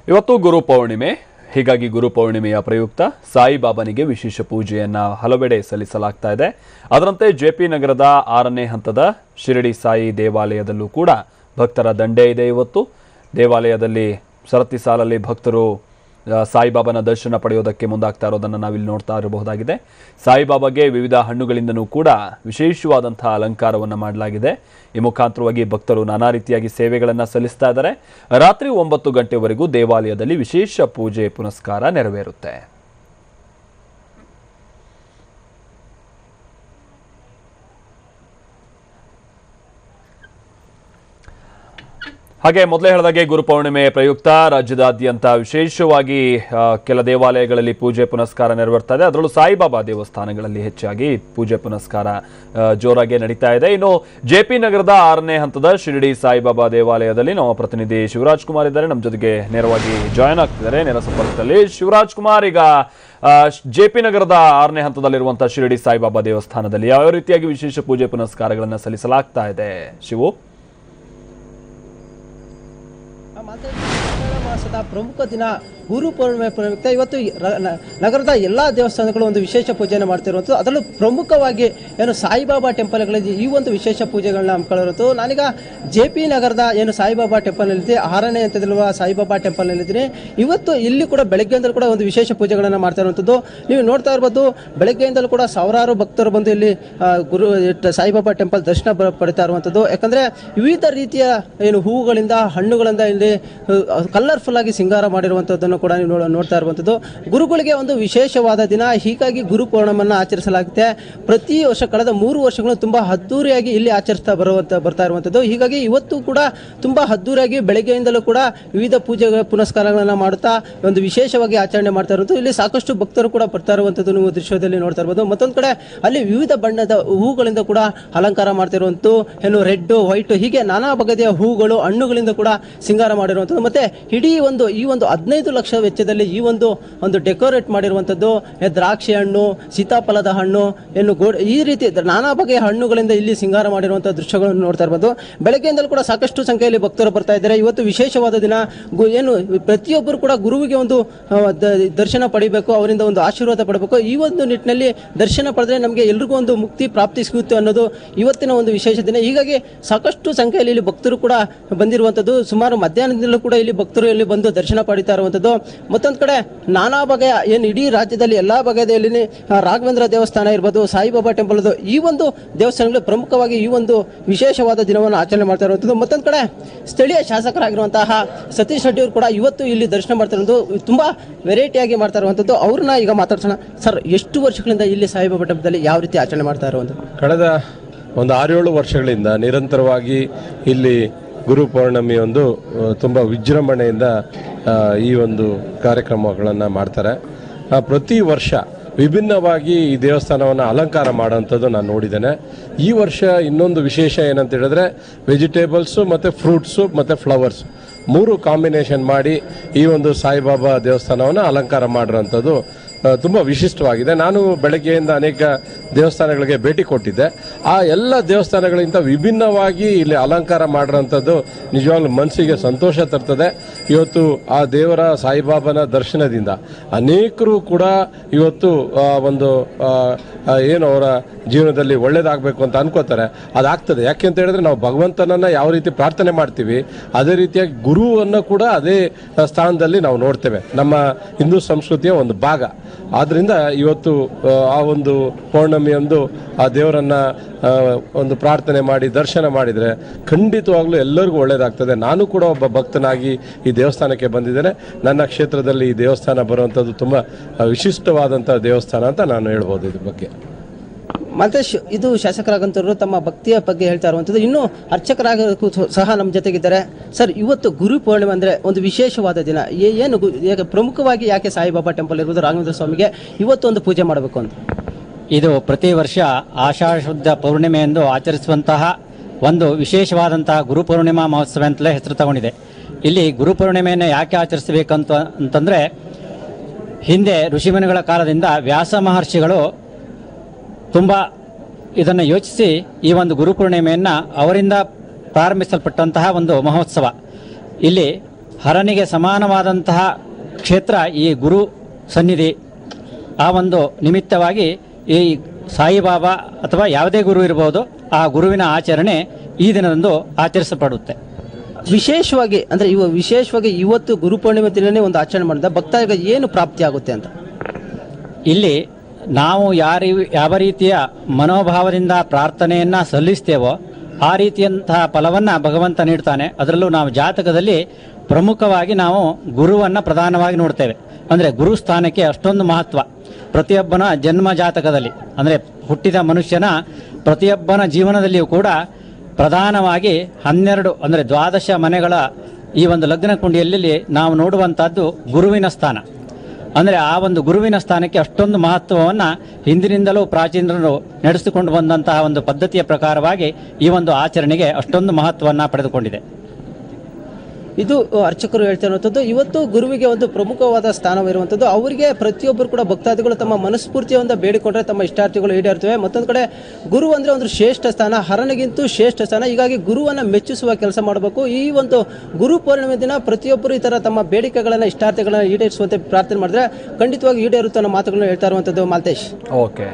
ಇವತ್ತು ಗುರು ಪೌರ್ಣಿಮೆ. ಹೀಗಾಗಿ ಗುರು ಪೌರ್ಣಿಮೆಯ ಪ್ರಯುಕ್ತ ಸಾಯಿಬಾಬನಿಗೆ ವಿಶೇಷ ಪೂಜೆಯನ್ನ ಹಲವೆಡೆ ಸಲ್ಲಿಸಲಾಗ್ತಾ ಇದೆ. ಅದರಂತೆ ಜೆಪಿ ನಗರದ 6ನೇ ಹಂತದ ಶಿರಡಿ ಸಾಯಿ ದೇವಾಲಯದಲ್ಲೂ ಕೂಡ ಭಕ್ತರ ದಂಡೇ ಇದೆ. ಇವತ್ತು ದೇವಾಲಯದಲ್ಲಿ ಸರತಿ ಸಾಲಲ್ಲಿ ಭಕ್ತರು ಸಾಯಿಬಾಬನ ದರ್ಶನ ಪಡೆಯೋದಕ್ಕೆ ಮುಂದಾಗ್ತಾ ಇರೋದನ್ನು ನಾವಿಲ್ಲಿ ನೋಡ್ತಾ ಇರಬಹುದಾಗಿದೆ. ಸಾಯಿಬಾಬಾಗೆ ವಿವಿಧ ಹಣ್ಣುಗಳಿಂದನೂ ಕೂಡ ವಿಶೇಷವಾದಂತಹ ಅಲಂಕಾರವನ್ನು ಮಾಡಲಾಗಿದೆ. ಈ ಮುಖಾಂತರವಾಗಿ ಭಕ್ತರು ನಾನಾ ರೀತಿಯಾಗಿ ಸೇವೆಗಳನ್ನು ಸಲ್ಲಿಸ್ತಾ ಇದ್ದಾರೆ. ರಾತ್ರಿ 9 ಗಂಟೆವರೆಗೂ ದೇವಾಲಯದಲ್ಲಿ ವಿಶೇಷ ಪೂಜೆ ಪುನಸ್ಕಾರ ನೆರವೇರುತ್ತೆ. ಹಾಗೆ ಮೊದಲೇ ಹೇಳಿದಾಗೆ ಗುರುಪೌರ್ಣಿಮೆ ಪ್ರಯುಕ್ತ ರಾಜ್ಯದಾದ್ಯಂತ ವಿಶೇಷವಾಗಿ ಕೆಲ ದೇವಾಲಯಗಳಲ್ಲಿ ಪೂಜೆ ಪುನಸ್ಕಾರ ನೆರವೇರ್ತಾ ಇದೆ. ಅದರಲ್ಲೂ ಸಾಯಿಬಾಬಾ ದೇವಸ್ಥಾನಗಳಲ್ಲಿ ಹೆಚ್ಚಾಗಿ ಪೂಜೆ ಪುನಸ್ಕಾರ ಜೋರಾಗಿ ನಡೀತಾ ಇದೆ. ಇನ್ನು ಜೆಪಿ ನಗರದ 6ನೇ ಹಂತದ ಶಿರಡಿ ಸಾಯಿಬಾಬಾ ದೇವಾಲಯದಲ್ಲಿ ನಮ್ಮ ಪ್ರತಿನಿಧಿ ಶಿವರಾಜ್ ಕುಮಾರ್ ಇದ್ದಾರೆ, ನಮ್ಮ ಜೊತೆಗೆ ನೇರವಾಗಿ ಜಾಯ್ನ್ ಆಗ್ತಿದ್ದಾರೆ ನೇರ ಸಂಪರ್ಕದಲ್ಲಿ. ಶಿವರಾಜ್ ಕುಮಾರ್, ಈಗ ಜೆಪಿ ನಗರದ 6ನೇ ಹಂತದಲ್ಲಿರುವಂತಹ ಶಿರಡಿ ಸಾಯಿಬಾಬಾ ದೇವಸ್ಥಾನದಲ್ಲಿ ಯಾವ ರೀತಿಯಾಗಿ ವಿಶೇಷ ಪೂಜೆ ಪುನಸ್ಕಾರಗಳನ್ನು ಸಲ್ಲಿಸಲಾಗ್ತಾ ಇದೆ ಶಿವು? ಮಾಸದ ಪ್ರಮುಖ ದಿನ ಗುರು ಪೌರ್ಣಿಮೆ ಪ್ರಯುಕ್ತ ಇವತ್ತು ನಗರದ ಎಲ್ಲ ದೇವಸ್ಥಾನಗಳು ಒಂದು ವಿಶೇಷ ಪೂಜೆಯನ್ನು ಮಾಡ್ತಿರುವಂಥದ್ದು. ಅದರಲ್ಲೂ ಪ್ರಮುಖವಾಗಿ ಏನು ಸಾಯಿಬಾಬಾ ಟೆಂಪಲ್ಗಳಲ್ಲಿ ಈ ಒಂದು ವಿಶೇಷ ಪೂಜೆಗಳನ್ನ ಹಮ್ಮಿಕೊಳ್ಳಿರುವಂಥದ್ದು. ನಾನೀಗ ಜೆಪಿ ನಗರದ ಏನು ಸಾಯಿಬಾಬಾ ಟೆಂಪಲ್ನಲ್ಲಿದ್ದೆ, 6ನೇ ಹಂತದಲ್ಲಿರುವ ಸಾಯಿಬಾಬಾ ಟೆಂಪಲ್ನಲ್ಲಿದ್ದೀನಿ. ಇವತ್ತು ಇಲ್ಲಿ ಕೂಡ ಬೆಳಗ್ಗೆಯಿಂದಲೂ ಕೂಡ ಒಂದು ವಿಶೇಷ ಪೂಜೆಗಳನ್ನು ಮಾಡ್ತಾ ಇರುವಂಥದ್ದು ನೀವು ನೋಡ್ತಾ ಇರ್ಬೋದು. ಬೆಳಗ್ಗೆಯಿಂದಲೂ ಕೂಡ ಸಾವಿರಾರು ಭಕ್ತರು ಬಂದು ಇಲ್ಲಿ ಸಾಯಿಬಾಬಾ ಟೆಂಪಲ್ ದರ್ಶನ ಪಡಿತಾ ಇರುವಂಥದ್ದು. ಯಾಕಂದರೆ ವಿವಿಧ ರೀತಿಯ ಏನು ಹೂವುಗಳಿಂದ ಹಣ್ಣುಗಳಿಂದ ಇಲ್ಲಿ ಕಲರ್ಫುಲ್ ಆಗಿ ಸಿಂಗಾರ ಮಾಡಿರುವಂಥದ್ದನ್ನು ಕೂಡ ನೀವು ನೋಡ್ತಾ ಇರುವಂಥದ್ದು. ಗುರುಗಳಿಗೆ ಒಂದು ವಿಶೇಷವಾದ ದಿನ, ಹೀಗಾಗಿ ಗುರು ಪೌರ್ಣಿಮೆಯನ್ನು ಆಚರಿಸಲಾಗುತ್ತೆ. ಪ್ರತಿ ವರ್ಷ ಕಳೆದ 3 ವರ್ಷಗಳು ತುಂಬ ಅದ್ದೂರಿಯಾಗಿ ಇಲ್ಲಿ ಆಚರಿಸ್ತಾ ಬರ್ತಾ ಇರುವಂಥದ್ದು. ಹೀಗಾಗಿ ಇವತ್ತು ಕೂಡ ತುಂಬ ಅದ್ದೂರಿಯಾಗಿ ಬೆಳಗ್ಗೆಯಿಂದಲೂ ಕೂಡ ವಿವಿಧ ಪೂಜೆ ಪುನಸ್ಕಾರಗಳನ್ನು ಮಾಡುತ್ತಾ ಒಂದು ವಿಶೇಷವಾಗಿ ಆಚರಣೆ ಮಾಡ್ತಾ ಇರುವಂಥದ್ದು. ಇಲ್ಲಿ ಸಾಕಷ್ಟು ಭಕ್ತರು ಕೂಡ ಬರ್ತಾ ಇರುವಂಥದ್ದು ನೀವು ದೃಶ್ಯದಲ್ಲಿ ನೋಡ್ತಾ ಇರ್ಬೋದು. ಮತ್ತೊಂದು ಕಡೆ ಅಲ್ಲಿ ವಿವಿಧ ಬಣ್ಣದ ಹೂಗಳಿಂದ ಕೂಡ ಅಲಂಕಾರ ಮಾಡ್ತಿರುವಂಥದ್ದು, ಏನು ರೆಡ್, ವೈಟ್, ಹೀಗೆ ನಾನಾ ಬಗೆಯ ಹೂಗಳು ಹಣ್ಣುಗಳಿಂದ ಕೂಡ ಸಿಂಗಾರ ಮಾಡಿರುವಂಥದ್ದು. ಮತ್ತೆ ಇಡೀ ಈ ಒಂದು 15 ಲಕ್ಷ ವೆಚ್ಚದಲ್ಲಿ ಈ ಒಂದು ಡೆಕೋರೇಟ್ ಮಾಡಿರುವಂಥದ್ದು. ದ್ರಾಕ್ಷಿ ಹಣ್ಣು, ಸೀತಾಫಲದ ಹಣ್ಣು, ಈ ರೀತಿ ನಾನಾ ಬಗೆಯ ಹಣ್ಣುಗಳಿಂದ ಇಲ್ಲಿ ಸಿಂಗಾರ ಮಾಡಿರುವಂಥ ದೃಶ್ಯಗಳನ್ನು ನೋಡ್ತಾ ಇರ್ಬೋದು. ಬೆಳಗ್ಗೆಯಿಂದಲೂ ಕೂಡ ಸಾಕಷ್ಟು ಸಂಖ್ಯೆಯಲ್ಲಿ ಭಕ್ತರು ಬರ್ತಾ ಇದ್ದಾರೆ. ಇವತ್ತು ವಿಶೇಷವಾದ ದಿನ. ಏನು ಪ್ರತಿಯೊಬ್ಬರು ಕೂಡ ಗುರುವಿಗೆ ಒಂದು ದರ್ಶನ ಪಡಿಬೇಕು, ಅವರಿಂದ ಒಂದು ಆಶೀರ್ವಾದ ಪಡಬೇಕು. ಈ ಒಂದು ನಿಟ್ಟಿನಲ್ಲಿ ದರ್ಶನ ಪಡೆದ್ರೆ ನಮಗೆ ಎಲ್ರಿಗೂ ಒಂದು ಮುಕ್ತಿ ಪ್ರಾಪ್ತಿ ಸಿಗುತ್ತೆ ಅನ್ನೋದು ಇವತ್ತಿನ ಒಂದು ವಿಶೇಷ ದಿನ. ಹೀಗಾಗಿ ಸಾಕಷ್ಟು ಸಂಖ್ಯೆಯಲ್ಲಿ ಇಲ್ಲಿ ಭಕ್ತರು ಕೂಡ ಬಂದಿರುವಂಥದ್ದು. ಸುಮಾರು ಮಧ್ಯಾಹ್ನದಿಂದಲೂ ಕೂಡ ಇಲ್ಲಿ ಭಕ್ತರು ಇಲ್ಲಿ ಬಂದು ದರ್ಶನ ಪಡಿತಾ ಇರುವಂಥದ್ದು. ಮತ್ತೊಂದು ಕಡೆ ನಾನಾ ಬಗೆಯ ಏನು ಇಡೀ ರಾಜ್ಯದಲ್ಲಿ ಎಲ್ಲ ಬಗೆಯಲ್ಲಿ ರಾಘವೇಂದ್ರ ದೇವಸ್ಥಾನ ಇರ್ಬೋದು, ಸಾಯಿಬಾಬಾ ಟೆಂಪಲ್, ಈ ಒಂದು ದೇವಸ್ಥಾನಗಳು ಪ್ರಮುಖವಾಗಿ ಈ ಒಂದು ವಿಶೇಷವಾದ ದಿನವನ್ನು ಆಚರಣೆ ಮಾಡ್ತಾ ಇರುವಂಥದ್ದು. ಮತ್ತೊಂದು ಕಡೆ ಸ್ಥಳೀಯ ಶಾಸಕರಾಗಿರುವಂತಹ ಸತೀಶ್ ರೆಡ್ಡಿ ಅವರು ಕೂಡ ಇವತ್ತು ಇಲ್ಲಿ ದರ್ಶನ ಮಾಡ್ತಾ ಇರೋದು ತುಂಬಾ ವೆರೈಟಿಯಾಗಿ ಮಾಡ್ತಾ ಇರುವಂಥದ್ದು. ಅವ್ರನ್ನ ಈಗ ಮಾತಾಡ್ಸೋಣ. ಸರ್, ಎಷ್ಟು ವರ್ಷಗಳಿಂದ ಇಲ್ಲಿ ಸಾಯಿಬಾಬಾ ಟೆಂಪಲ್ದಲ್ಲಿ ಯಾವ ರೀತಿ ಆಚರಣೆ ಮಾಡ್ತಾ ಇರುವಂಥದ್ದು? ಕಳೆದ ಒಂದು 6-7 ವರ್ಷಗಳಿಂದ ನಿರಂತರವಾಗಿ ಇಲ್ಲಿ ಗುರು ಪೌರ್ಣಮಿಯೊಂದು ತುಂಬ ವಿಜೃಂಭಣೆಯಿಂದ ಈ ಒಂದು ಕಾರ್ಯಕ್ರಮಗಳನ್ನು ಮಾಡ್ತಾರೆ. ಪ್ರತಿ ವರ್ಷ ವಿಭಿನ್ನವಾಗಿ ಈ ದೇವಸ್ಥಾನವನ್ನು ಅಲಂಕಾರ ಮಾಡೋವಂಥದ್ದು ನಾನು ನೋಡಿದ್ದೇನೆ. ಈ ವರ್ಷ ಇನ್ನೊಂದು ವಿಶೇಷ ಏನಂತ ಹೇಳಿದ್ರೆ ವೆಜಿಟೇಬಲ್ಸು ಮತ್ತು ಫ್ರೂಟ್ಸು ಮತ್ತು ಫ್ಲವರ್ಸು 3 ಕಾಂಬಿನೇಷನ್ ಮಾಡಿ ಈ ಒಂದು ಸಾಯಿಬಾಬಾ ದೇವಸ್ಥಾನವನ್ನು ಅಲಂಕಾರ ಮಾಡಿರೋಂಥದ್ದು ತುಂಬ ವಿಶಿಷ್ಟವಾಗಿದೆ. ನಾನು ಬೆಳಗ್ಗೆಯಿಂದ ಅನೇಕ ದೇವಸ್ಥಾನಗಳಿಗೆ ಭೇಟಿ ಕೊಟ್ಟಿದ್ದೆ. ಆ ಎಲ್ಲ ದೇವಸ್ಥಾನಗಳಿಗಿಂತ ವಿಭಿನ್ನವಾಗಿ ಇಲ್ಲಿ ಅಲಂಕಾರ ಮಾಡಿರೋಂಥದ್ದು ನಿಜವಾಗ್ಲೂ ಮನಸ್ಸಿಗೆ ಸಂತೋಷ ತರ್ತದೆ. ಇವತ್ತು ಆ ದೇವರ ಸಾಯಿಬಾಬಾನ ದರ್ಶನದಿಂದ ಅನೇಕರು ಕೂಡ ಇವತ್ತು ಒಂದು ಏನು ಅವರ ಜೀವನದಲ್ಲಿ ಒಳ್ಳೇದಾಗಬೇಕು ಅಂತ ಅನ್ಕೋತಾರೆ, ಅದಾಗ್ತದೆ. ಯಾಕೆ ಅಂತ ಹೇಳಿದ್ರೆ ನಾವು ಭಗವಂತನನ್ನು ಯಾವ ರೀತಿ ಪ್ರಾರ್ಥನೆ ಮಾಡ್ತೀವಿ ಅದೇ ರೀತಿಯಾಗಿ ಗುರುವನ್ನು ಕೂಡ ಅದೇ ಸ್ಥಾನದಲ್ಲಿ ನಾವು ನೋಡ್ತೇವೆ. ನಮ್ಮ ಹಿಂದೂ ಸಂಸ್ಕೃತಿಯ ಒಂದು ಭಾಗ. ಆದ್ದರಿಂದ ಇವತ್ತು ಆ ಒಂದು ಪೌರ್ಣಮಿಯೊಂದು ಆ ದೇವರನ್ನು ಒಂದು ಪ್ರಾರ್ಥನೆ ಮಾಡಿ ದರ್ಶನ ಮಾಡಿದರೆ ಖಂಡಿತವಾಗ್ಲೂ ಎಲ್ಲರಿಗೂ ಒಳ್ಳೆಯದಾಗ್ತದೆ. ನಾನು ಕೂಡ ಒಬ್ಬ ಭಕ್ತನಾಗಿ ಈ ದೇವಸ್ಥಾನಕ್ಕೆ ಬಂದಿದ್ದೇನೆ. ನನ್ನ ಕ್ಷೇತ್ರದಲ್ಲಿ ಈ ದೇವಸ್ಥಾನ ಬರುವಂಥದ್ದು ತುಂಬ ವಿಶಿಷ್ಟವಾದಂಥ ದೇವಸ್ಥಾನ ಅಂತ ನಾನು ಹೇಳ್ಬೋದು ಇದ್ರ ಬಗ್ಗೆ. ಮತ್ತೆ ಇದು ಶಾಸಕರಾಗಂತವರು ತಮ್ಮ ಭಕ್ತಿಯ ಬಗ್ಗೆ ಹೇಳ್ತಾ ಇರುವಂಥದ್ದು. ಇನ್ನು ಅರ್ಚಕರಾಗಕ್ಕೂ ಸಹ ನಮ್ಮ ಜೊತೆಗಿದ್ದಾರೆ. ಸರ್, ಇವತ್ತು ಗುರು ಪೌರ್ಣಿಮೆ ಅಂದರೆ ಒಂದು ವಿಶೇಷವಾದ ದಿನ. ಏನು ಪ್ರಮುಖವಾಗಿ ಯಾಕೆ ಸಾಯಿಬಾಬಾ ಟೆಂಪಲ್ ಇರ್ಬೋದು ರಾಘವೇಂದ್ರ ಸ್ವಾಮಿಗೆ ಇವತ್ತು ಒಂದು ಪೂಜೆ ಮಾಡಬೇಕು ಅಂತ? ಇದು ಪ್ರತಿ ವರ್ಷ ಆಷಾಢ ಶುದ್ಧ ಪೌರ್ಣಿಮೆಯೆಂದು ಆಚರಿಸುವಂತಹ ಒಂದು ವಿಶೇಷವಾದಂತಹ ಗುರುಪೌರ್ಣಿಮಾ ಮಹೋತ್ಸವ ಅಂತಲೇ ಹೆಸರು ತಗೊಂಡಿದೆ. ಇಲ್ಲಿ ಗುರುಪೌರ್ಣಿಮೆಯನ್ನು ಯಾಕೆ ಆಚರಿಸಬೇಕಂತಂದರೆ ಹಿಂದೆ ಋಷಿಮುನಿಗಳ ಕಾಲದಿಂದ ವ್ಯಾಸ ಮಹರ್ಷಿಗಳು ತುಂಬ ಇದನ್ನು ಯೋಚಿಸಿ ಈ ಒಂದು ಗುರುಪೂರ್ಣಿಮೆಯನ್ನು ಅವರಿಂದ ಪ್ರಾರಂಭಿಸಲ್ಪಟ್ಟಂತಹ ಒಂದು ಮಹೋತ್ಸವ. ಇಲ್ಲಿ ಹರನಿಗೆ ಸಮಾನವಾದಂತಹ ಕ್ಷೇತ್ರ ಈ ಗುರು ಸನ್ನಿಧಿ. ಆ ಒಂದು ನಿಮಿತ್ತವಾಗಿ ಈ ಸಾಯಿಬಾಬಾ ಅಥವಾ ಯಾವುದೇ ಗುರು ಇರಬಹುದು, ಆ ಗುರುವಿನ ಆಚರಣೆ ಈ ದಿನದಂದು ಆಚರಿಸಲ್ಪಡುತ್ತೆ. ವಿಶೇಷವಾಗಿ ಅಂದರೆ ವಿಶೇಷವಾಗಿ ಇವತ್ತು ಗುರುಪೂರ್ಣಿಮೆ ದಿನನೇ ಒಂದು ಆಚರಣೆ ಮಾಡಿದ ಭಕ್ತರಿಗೆ ಏನು ಪ್ರಾಪ್ತಿ ಆಗುತ್ತೆ ಅಂತ? ಇಲ್ಲಿ ನಾವು ಯಾವ ರೀತಿಯ ಮನೋಭಾವದಿಂದ ಪ್ರಾರ್ಥನೆಯನ್ನು ಸಲ್ಲಿಸ್ತೇವೋ ಆ ರೀತಿಯಂತಹ ಫಲವನ್ನು ಭಗವಂತ ನೀಡ್ತಾನೆ. ಅದರಲ್ಲೂ ನಾವು ಜಾತಕದಲ್ಲಿ ಪ್ರಮುಖವಾಗಿ ನಾವು ಗುರುವನ್ನು ಪ್ರಧಾನವಾಗಿ ನೋಡ್ತೇವೆ. ಅಂದರೆ ಗುರು ಸ್ಥಾನಕ್ಕೆ ಅಷ್ಟೊಂದು ಮಹತ್ವ ಪ್ರತಿಯೊಬ್ಬನ ಜನ್ಮ ಜಾತಕದಲ್ಲಿ, ಅಂದರೆ ಹುಟ್ಟಿದ ಮನುಷ್ಯನ ಪ್ರತಿಯೊಬ್ಬನ ಜೀವನದಲ್ಲಿಯೂ ಕೂಡ ಪ್ರಧಾನವಾಗಿ 12 ಅಂದರೆ 12 ಮನೆಗಳ ಈ ಒಂದು ಲಗ್ನ ಕುಂಡಿಯಲ್ಲಿ ನಾವು ನೋಡುವಂಥದ್ದು ಗುರುವಿನ ಸ್ಥಾನ. ಅಂದರೆ ಆ ಒಂದು ಗುರುವಿನ ಸ್ಥಾನಕ್ಕೆ ಅಷ್ಟೊಂದು ಮಹತ್ವವನ್ನು ಹಿಂದಿನಿಂದಲೂ ಪ್ರಾಚೀನರು ನಡೆಸಿಕೊಂಡು ಬಂದಂತಹ ಒಂದು ಪದ್ಧತಿಯ ಪ್ರಕಾರವಾಗಿ ಈ ಒಂದು ಆಚರಣೆಗೆ ಅಷ್ಟೊಂದು ಮಹತ್ವವನ್ನು ಪಡೆದುಕೊಂಡಿದೆ. ಇದು ಅರ್ಚಕರು ಹೇಳ್ತಾ ಇರುವಂಥದ್ದು. ಇವತ್ತು ಗುರುವಿಗೆ ಒಂದು ಪ್ರಮುಖವಾದ ಸ್ಥಾನವಿರುವಂಥದ್ದು. ಅವರಿಗೆ ಪ್ರತಿಯೊಬ್ಬರು ಕೂಡ ಭಕ್ತಾದಿಗಳು ತಮ್ಮ ಮನಸ್ಫೂರ್ತಿಯಿಂದ ಬೇಡಿಕೊಂಡ್ರೆ ತಮ್ಮ ಇಷ್ಟಾರ್ಥಿಗಳು ಈಡೇರ್ತವೆ. ಮತ್ತೊಂದು ಕಡೆ ಗುರು ಅಂದರೆ ಒಂದು ಶ್ರೇಷ್ಠ ಸ್ಥಾನ, ಹರನಿಗಿಂತೂ ಶ್ರೇಷ್ಠ ಸ್ಥಾನ. ಹೀಗಾಗಿ ಗುರುವನ್ನು ಮೆಚ್ಚಿಸುವ ಕೆಲಸ ಮಾಡಬೇಕು. ಈ ಒಂದು ಗುರು ಪೂರ್ಣಿಮೆ ದಿನ ಪ್ರತಿಯೊಬ್ಬರು ಈ ಥರ ತಮ್ಮ ಬೇಡಿಕೆಗಳನ್ನು ಇಷ್ಟಾರ್ಥಿಗಳನ್ನು ಈಡೇರಿಸುವಂತೆ ಪ್ರಾರ್ಥನೆ ಮಾಡಿದ್ರೆ ಖಂಡಿತವಾಗಿ ಈಡೇರುತ್ತೆ ಅನ್ನೋ ಮಾತುಗಳನ್ನು ಹೇಳ್ತಾ ಇರುವಂಥದ್ದು. ಮಾಲ್ತೇಶ್. ಓಕೆ.